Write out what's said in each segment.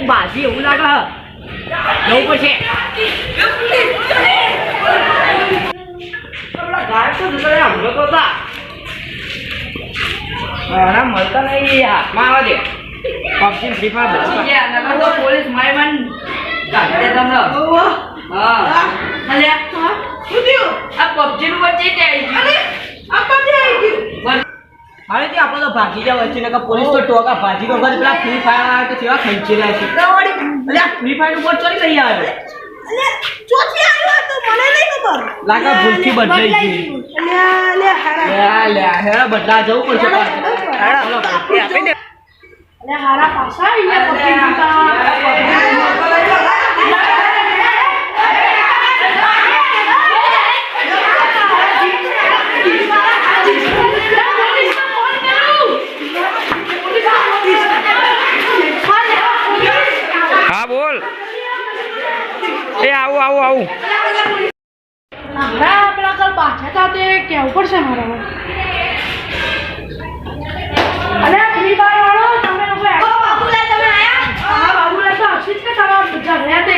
બાજી એવું લાગે જવું પડશે ગાય તો હમણાં તો હતા મળતા નહીં હાથમાં આવે દે પબજી ફ્રી ફાયર પોલીસ મારી મન કાઢી દે તમને હા અલ્યા શું થયું આ પબજી નું વચ્ચે કે આવી ગયું આ પબજી આવી ગયું હવે તે આપણે તો ભાગી જાવ વચ્ચે ને પોલીસ તો ટોકા ભાજી તો ઘર પેલા ફ્રી ફાયર આવે તો કેવા ખેંચેલા છે અલ્યા ફ્રી ફાયર નું બોર્ડ ચોરી લઈ આવ્યો અલ્યા ચોથી આવ્યો તો મને નહીં ખબર લાગા ભૂલથી બદલાઈ ગઈ અલ્યા હેરા બદલા જવું પડશે હેડા આપી દે અલ્યા હારા પાછા હા બોલ એ આવું આવું આવું આપણા કલ પાછા હતા તે કેવું પડશે મારા અરે ફ્રી ફાયર વાળો તમે લોકો બાબુલા તમે આયા હા બાબુલા તો હસીજ કે તમારા બધા રહ્યા તે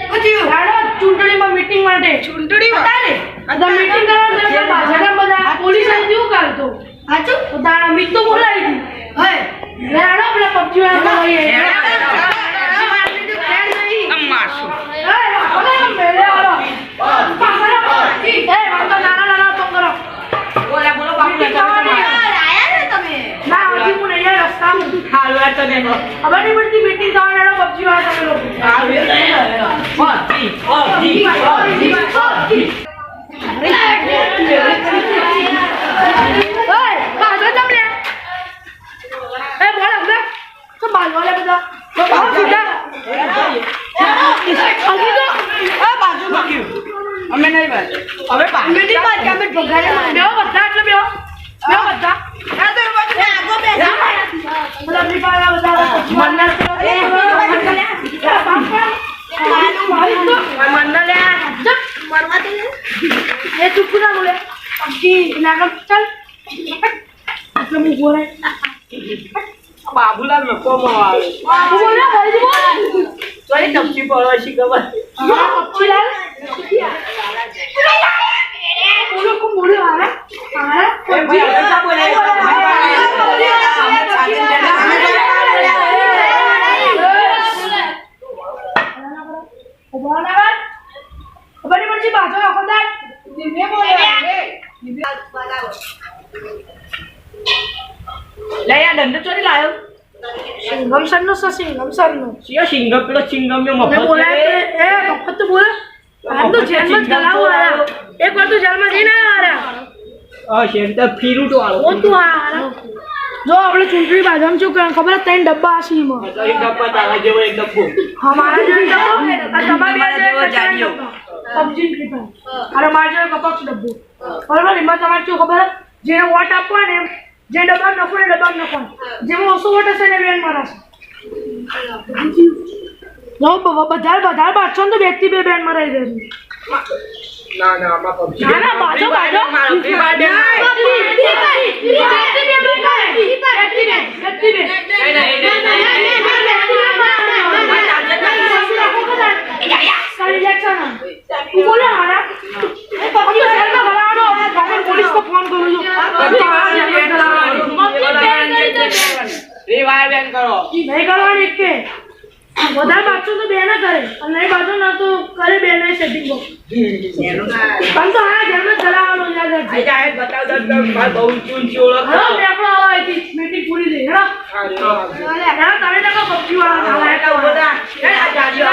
પૂછ્યું રાડો ચૂંટણીમાં મીટિંગ માટે ચૂંટણી બતાલે અદા મીટિંગ કરવા તો પાછા બધા પોલીસ આવી શું કરતો હાચું તો તારા મિત તો બોલાવી દી હે રાડો પેલા પબજી વાળા બોલીએ મારશું અમે નહીં ભાઈ હવે પાણી બાદ અમે ભગાડે બેઓ બધા એટલે બેઓ બધા આ તો આગો બે બધા ફ્રી ફાયર બધા મન્નર એ મન્નર લે મરવા દે એ ચૂપ ના બોલે પબજી નાગમ ચાલ એટલે હું બોલે બાબુલાલ નકો આવે બાબુ બોલે ભાઈ બોલ તોય ટપચી પડવા શી ખબર પબજી લાલ બોલો કો બોલે વાળા હારા પબજી બોલે બની બની બાજો આખોદાર દિવ્ય બોલે દિવ્ય બતાવો લે યા દંડ ચોરી લાયો સિંગમ સર નો સિંગમ સર નો સિયા સિંગમ પેલો સિંગમ મે મફત બોલે એ મફત બોલે આ તો જેલ માં ગલાવો આયા એક વાર તો જેલ માં જઈને આયા આ શેન્ટર ફીરૂટ વાળો ઓ તું આ જો આપણે ચૂંટણી બાજુમાં શું કરે ખબર ત્રણ ડબ્બા આસી માં એક ડબ્બા તારા જેવો એક ડબ્બો હમારા જેવો ડબ્બો આ તમારા જેવો જાડિયો પબજી ફ્રી ફાયર અરે મારા જેવો કપક્ષ ડબ્બો બરાબર એમાં તમારે શું ખબર જેને વોટ આપવા ને જે ડબ્બા નખો ને ડબ્બા નખો જેમાં ઓછો વોટ હશે ને બેન મરાશે જો બધા બાદશો તો વ્યક્તિ બે બેન મરાઈ દે ના ના આમાં પબજી ના બાજો બાજો ફ્રી ફાયર બોલે હારા એ પબજી શહેરમાં ભરાવાનો પોલીસ को फोन करो जो रिवाइव बैन करो नहीं करवानी के વધારે બાજુ તો બેન કરે અને નહીં બાજુ ના તો કરે બેન ની સેટિંગ બો પણ તો આ ઘર માં ચલાવવાનો યાદ રાખજો આ જાહેર બતાવ દો માર બહુ ચૂંચી ઓળખ હા મે આપણો આવા હતી મીટિંગ પૂરી થઈ હેડો અરે યાર તમે તો પબજી વાળા ના લાયક બધા આ જાડિયો